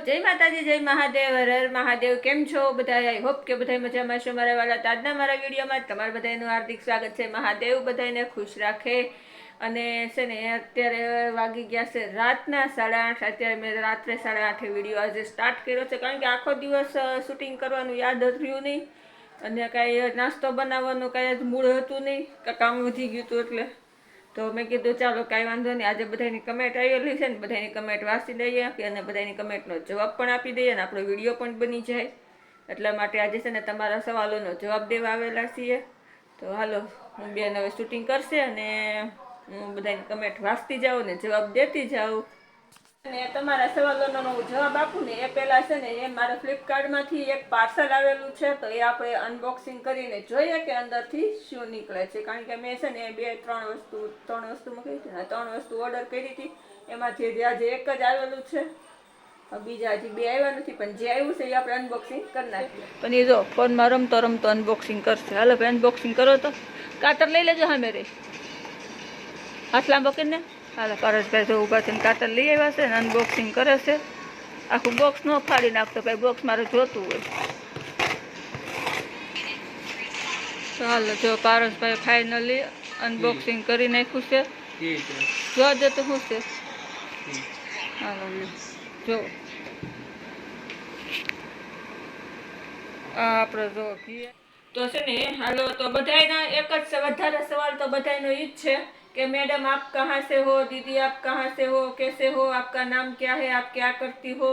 જય માતાજી, જય મહાદેવ, હર હર મહાદેવ. કેમ છો બધા? આઈ હોપ કે બધા મજામાં છો. મારા વાલા આજના મારા વિડીયોમાં તમારા બધાનું હાર્દિક સ્વાગત છે. મહાદેવ બધાને ખુશ રાખે. અને છે ને અત્યારે વાગી ગયા છે રાતના 8:30. અત્યારે મેં રાત્રે 8:30 વિડીયો આજે સ્ટાર્ટ કર્યો છે, કારણ કે આખો દિવસ શૂટિંગ કરવાનું યાદ રહ્યું નહીં અને કાંઈ નાસ્તો બનાવવાનું કાંઈ મૂળ હતું નહીં, કામ વધી ગયું હતું એટલે તો મેં કીધું ચાલો કાંઈ વાંધો નહીં, આજે બધાની કમેન્ટ આવેલી છે ને બધાની કમેન્ટ વાંચી દઈએ અને બધાની કમેન્ટનો જવાબ પણ આપી દઈએ અને આપણો વિડીયો પણ બની જાય. એટલા માટે આજે છે ને તમારા સવાલોનો જવાબ દેવા આવેલા છીએ. તો હાલો, હું બેન હવે શૂટિંગ કરશે અને હું બધાની કમેન્ટ વાંચતી જાઉં ને જવાબ દેતી જાઉં અને તમારા સવાલોનો હું જવાબ આપું ને એ પહેલાં છે ને એ મારા ફ્લિપકાર્ટમાંથી એક પાર્સલ આવેલું છે, તો એ આપણે અનબોક્સિંગ કરીને જોઈએ કે અંદરથી શું નીકળે છે. કારણ કે મેં છે ને ત્રણ વસ્તુ મૂકી હતી ને, 3 વસ્તુ ઓર્ડર કરી હતી, એમાંથી આજે એક જ આવેલું છે, બીજા હજી 2 આવ્યા નથી, પણ જે આવ્યું છે એ આપણે અનબોક્સિંગ કરી નાખીએ. પણ એ જો ફોનમાં રમતો રમતો અનબોક્સિંગ કરશે. હાલો ભાઈ, અનબોક્સિંગ કરો તો. કાતર લઈ લેજો. હા મેરે હાથ લાંબો કરીને હાલો. પારસભાઈ જો ઊભા થઈને કાતર લઈ આવ્યા છે ને અનબોક્સિંગ કરે છે. આખું બોક્સ ન ફાડી નાખતો, ભાઈ બોક્સ મારે જોતું હોય તો. હાલો જો પારસભાઈ ફાઇનલી અનબોક્સિંગ કરી નાખ્યું છે. જોજો તો શું છે. હાલો જો આપણે જો તો છે ને. હાલો તો બધાના એક જ વધારે સવાલ તો બધાનો ઈ જ છે कि मैडम आप कहाँ से हो, दीदी आप कहाँ से हो, कैसे हो, आपका नाम क्या है, आप क्या करती हो,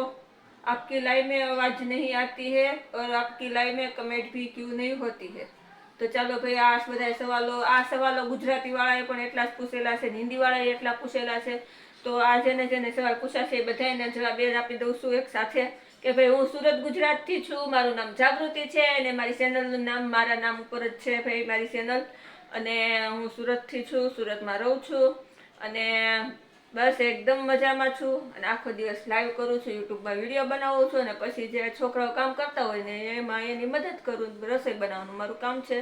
आपकी लाइव में आवाज नहीं आती है और आपकी लाइव में कमेंट भी क्यों नहीं होती है. તો ચાલો ભાઈ, આ સવાલો ગુજરાતી વાળાએ પણ એટલા જ પૂછેલા છે, હિન્દી વાળાએ એટલા પૂછેલા છે. તો આ જેને સવાલ પૂછાશે એ બધાને જવાબ આપી દઉં છું એક સાથે કે ભાઈ હું સુરત ગુજરાતથી છું, મારું નામ જાગૃતિ છે અને મારી ચેનલનું નામ મારા નામ ઉપર જ છે ભાઈ મારી ચેનલ. અને હું સુરતથી છું, સુરતમાં રહું છું અને બસ એકદમ મજામાં છું અને આખો દિવસ લાઈવ કરું છું, યુટ્યુબમાં વિડીયો બનાવું છું અને પછી જે છોકરાઓ કામ કરતા હોય ને એમાં એની મદદ કરું. રસોઈ બનાવવાનું મારું કામ છે.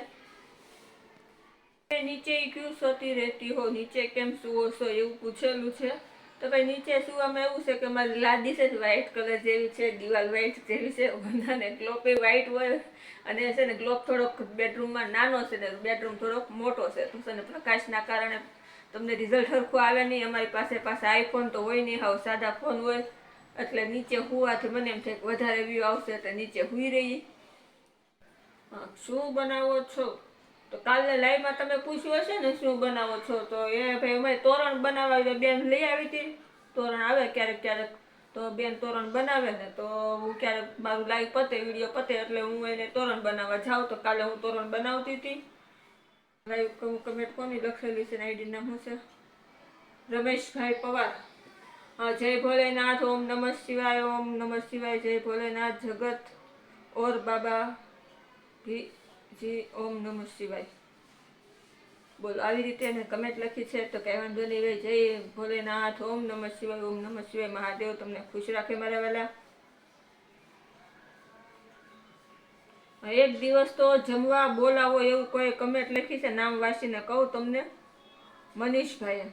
નીચે ક્યું સોતી રહેતી હો, નીચે કેમ સુવો છો એવું પૂછેલું છે. તો ભાઈ નીચે સુવામાં એવું છે કે મારી લાદી છે વ્હાઈટ કલર જેવી છે, દિવાલ વ્હાઈટ જેવી છે, બધાને ગ્લોપ એ વ્હાઈટ હોય અને છે ને ગ્લોપ થોડોક બેડરૂમમાં નાનો છે ને બેડરૂમ થોડોક મોટો છે, તો છે ને પ્રકાશના કારણે તમને રિઝલ્ટ સરખું આવે નહીં. અમારી પાસે આઈફોન તો હોય નહીં, હાવ સાદા ફોન હોય એટલે નીચે હુવાથી મને એમ થાય કે વધારે વ્યૂ આવશે એટલે નીચે હુઈ રહી. શું બનાવો છો? તો કાલે લાઈવમાં તમે પૂછ્યું હશે ને શું બનાવો છો, તો એ ભાઈ અમે તોરણ બનાવવા બેન લઈ આવી હતી. તોરણ આવે ક્યારેક તો બેન તોરણ બનાવે ને તો હું ક્યારેક મારું લાઈવ પતે વિડીયો પતે એટલે હું એને તોરણ બનાવવા જાઉં. તો કાલે હું તોરણ બનાવતી હતી. લાઈવ કમેન્ટ કોની લખેલી છે ને આઈડી નામ શું છે? રમેશભાઈ પવાર. હા, જય ભોલેનાથ, ઓમ નમઃ શિવાય, ઓમ નમઃ શિવાય, જય ભોલેનાથ, જગત ઓર બાબા જી ઓમ નમઃ શિવાય. બોલો, આવી રીતે એને કમેન્ટ લખી છે તો કઈ વાંધો નહીં ભાઈ. જય ભોલેનાથ, ઓમ નમઃ શિવાય, ઓમ નમઃ શિવાય. મહાદેવ તમને ખુશ રાખે મારા વાલા. એક દિવસ તો જમવા બોલાવો એવું કોઈ કમેન્ટ લખી છે, નામ વાંચીને કહું તમને. મનીષભાઈએ.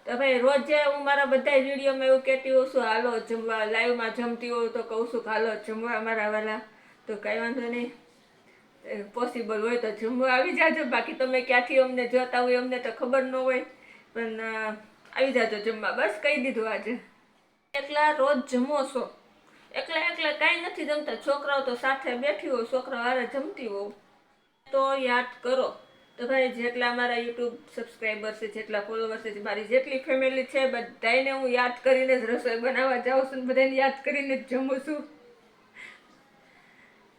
તો ભાઈ રોજે હું મારા બધા વિડીયોમાં એવું કહેતી હોઉં છું હાલો જમવા, લાઈવમાં જમતી હોઉં તો કહું છું હાલો જમવા મારા વાલા. તો કાંઈ વાંધો નહીં, પોસિબલ હોય તો જમવા આવી જાજો. બાકી તમે ક્યાંથી અમને જોતા હોય અમને તો ખબર ન હોય, પણ આવી જાજો જમવા. બસ કહી દીધું આજે. એકલા રોજ જમો છો? એકલા કાંઈ નથી જમતા, છોકરાઓ તો સાથે બેઠી હોય, છોકરાઓ હારે જમતી હોવ તો યાદ કરો. તો ભાઈ જેટલા મારા યુટ્યુબ સબસ્ક્રાઈબર છે, જેટલા ફોલોવર છે, મારી જેટલી ફેમિલી છે બધાને હું યાદ કરીને જ રસોઈ બનાવવા જાઉં છું, બધાને યાદ કરીને જ જમું છું.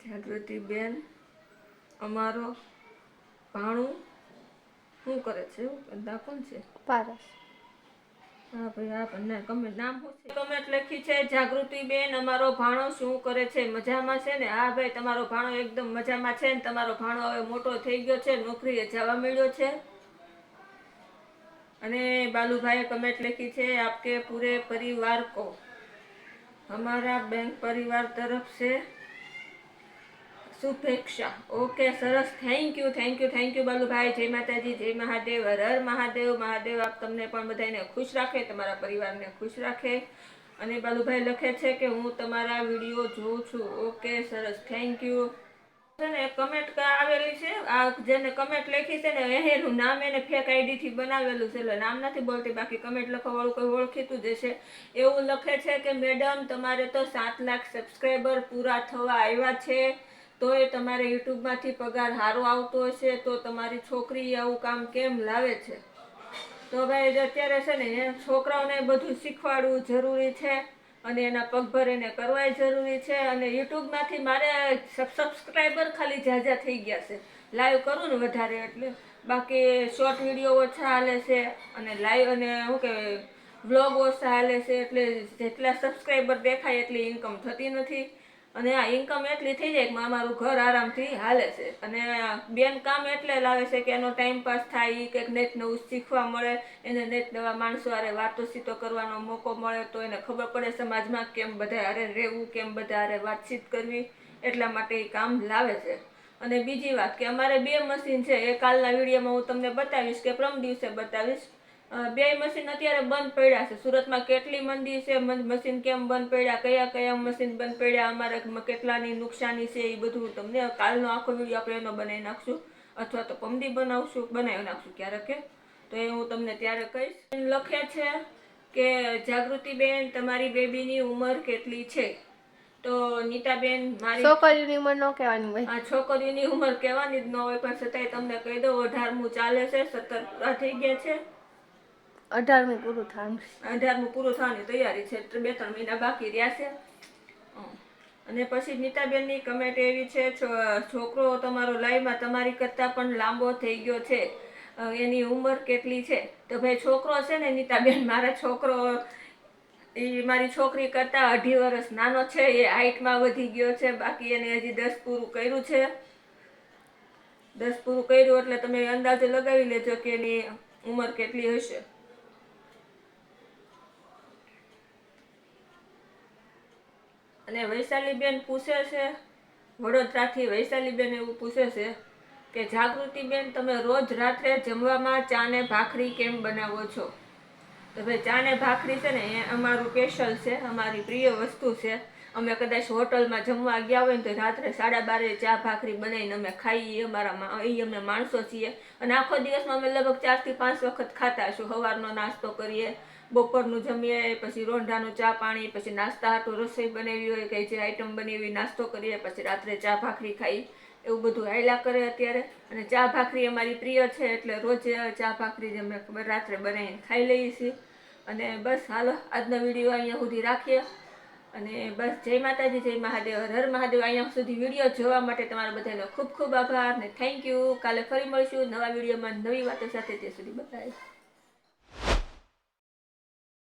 જાગૃતિ બેન અમારો ભાણું શું કરે છે? એવું કોણ છે? પારસ. હા ભાઈ, હા પણ કમેન્ટ નામ શું છે? કમેન્ટ લખી છે જાગૃતિ બેન અમારો ભાણો શું કરે છે? મજામાં છે ને? હા ભાઈ, તમારો ભાણો એકદમ મજામાં છે ને તમારો ભાણો હવે મોટો થઈ ગયો છે, નોકરીએ જવા મળ્યો છે. અને બાલુભાઈએ કમેન્ટ લખી છે આપકે પૂરે પરિવાર કો હમારા બેંક પરિવાર તરફ से શુભેચ્છા. ઓકે, સરસ, થેન્ક યુ બાલુભાઈ. જય માતાજી, જય મહાદેવ, હર હર મહાદેવ. મહાદેવ આપ તમને પણ બધાને ખુશ રાખે, તમારા પરિવારને ખુશ રાખે. અને બાલુભાઈ લખે છે કે હું તમારા વિડીયો જોઉં છું. ઓકે, સરસ, થેન્ક યુ. છે ને કમેન્ટ આવેલી છે, આ જેને કમેન્ટ લખી છે ને એનું નામ એને ફેક આઈડી થી બનાવેલું છે, એટલે નામ નથી બોલતી, બાકી કમેન્ટ લખવા વાળું કોઈ ઓળખીતું જ હશે. એવું લખે છે કે મેડમ તમારે તો 7 લાખ સબસ્ક્રાઈબર પૂરા થવા આવ્યા છે, તોય તમારે યુટ્યુબમાંથી પગાર સારો આવતો હશે, તો તમારી છોકરી આવું કામ કેમ લાવે છે? તો ભાઈ અત્યારે છે ને છોકરાઓને બધું શીખવાડવું જરૂરી છે, અને એના પગભર એને કરવાય જરૂરી છે. અને યુટ્યુબમાંથી મારે સબસ્ક્રાઈબર ખાલી ઝાઝા થઈ ગયા છે, લાઈવ કરું ને વધારે એટલે, બાકી શોર્ટ વિડીયો ઓછા હાલે છે, અને લાઈવ અને શું કહેવાય વ્લોગ ઓછા હાલે છે, એટલે જેટલા સબસ્ક્રાઈબર દેખાય એટલી ઇન્કમ થતી નથી. અને આ ઇન્કમ એટલી થઈ જાય કે અમારું ઘર આરામથી હાલે છે. અને બેન કામ એટલે લાવે છે કે એનો ટાઈમ પાસ થાય, કંઈક નેટ નવું શીખવા મળે, એને નેટ નવા માણસો હારે વાતોચીતો કરવાનો મોકો મળે, તો એને ખબર પડે સમાજમાં કેમ બધા હારે રહેવું, કેમ બધા હારે વાતચીત કરવી, એટલા માટે એ કામ લાવે છે. અને બીજી વાત કે અમારે 2 મશીન છે, એ કાલના વિડીયોમાં હું તમને બતાવીશ કે પરમ દિવસે બતાવીશ. 2 મશીન અત્યારે બંધ પડ્યા છે. સુરતમાં કેટલી મંદી છે, મશીન કેમ બંધ પડ્યા, કયા કયા મશીન બંધ પડ્યા, અમારે કેટલાની નુકસાની છે, એ બધું તમને કાલનો આખો વિડીયો આપણે એનો બનાવી નાખશું, અથવા તો પમદી બનાવી નાખશું ક્યારેક, તો એ હું તમને ત્યારે કહીશ. લખે છે કે જાગૃતિબેન તમારી બેબીની ઉંમર કેટલી છે? તો નીતાબેન મારી છોકરીની ઉંમર ન કહેવાની હોય. આ છોકરીની ઉંમર કહેવાની જ ન હોય, પણ છતાંય તમને કહી દઉં 18મું ચાલે છે, 17 પૂરા થઈ ગયા છે. 18મું પૂરું થવાનું. 18મું પૂરું થવાની તૈયારી છે, 2-3 મહિના બાકી રહ્યા છે. અને પછી નીતાબેનની કમેન્ટ એવી છે, છોકરો તમારો લાઈવમાં તમારી કરતાં પણ લાંબો થઈ ગયો છે, એની ઉંમર કેટલી છે? તો ભાઈ છોકરો છે ને નીતાબેન, મારા છોકરો એ મારી છોકરી કરતાં 2.5 વર્ષ નાનો છે, એ હાઇટમાં વધી ગયો છે, બાકી એને હજી 10 પૂરું કર્યું છે. 10 પૂરું કર્યું એટલે તમે અંદાજો લગાવી લેજો કે એની ઉંમર કેટલી હશે. અને વૈશાલીબેન પૂછે છે, વડોદરાથી વૈશાલીબેન એવું પૂછે છે કે જાગૃતિબેન તમે રોજ રાત્રે જમવામાં ચા ને ભાખરી કેમ બનાવો છો? તો ભાઈ ચા ને ભાખરી છે ને એ અમારું સ્પેશિયલ છે, અમારી પ્રિય વસ્તુ છે. અમે કદાચ હોટલમાં જમવા ગયા હોય ને તો રાત્રે 12:30 ચા ભાખરી બનાવીને અમે ખાઈએ. અમે માણસો છીએ, અને આખો દિવસમાં અમે લગભગ 4 થી 5 વખત ખાતા હશું. સવારનો નાસ્તો કરીએ, બપોરનું જમીએ, પછી રોંઢાનું ચા પાણી, પછી નાસ્તા હાટું રસોઈ બનાવી હોય કે જે આઈટમ બની નાસ્તો કરીએ, પછી રાત્રે ચા ભાખરી ખાઈ, એવું બધું હાલ્યા કરે અત્યારે. અને ચા ભાખરી અમારી પ્રિય છે, એટલે રોજ ચા ભાખરી જ અમે રાત્રે બનાવીને ખાઈ લઈએ છીએ. અને બસ હાલો, આજનો વિડીયો અહીંયા સુધી રાખીએ. અને બસ, જય માતાજી, જય મહાદેવ, હર હર મહાદેવ. અહીંયા સુધી વિડીયો જોવા માટે તમારા બધાનો ખૂબ ખૂબ આભાર ને થેન્ક યુ. કાલે ફરી મળીશું નવા વિડીયોમાં નવી વાતો સાથે. ત્યાં સુધી બતાવીશ.